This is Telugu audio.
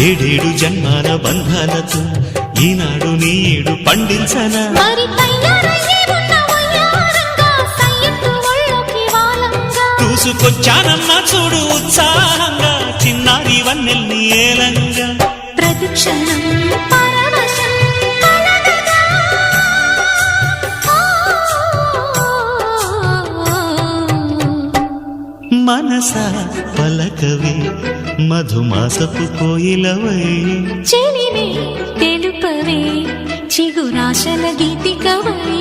ఏడేడు జన్మాల బంధాలతో ఈనాడు నీడు పండించనా చూసుకొచ్చానమ్మా చూడు ఉత్సాహంగా చిన్నారి వన్నెల్ని ఏలంగా ప్రతిక్షణం మనసా పలకవే మధుమాసపు కోయిలవై చెలివే తెలుపవే చిగురాశల గీతికవై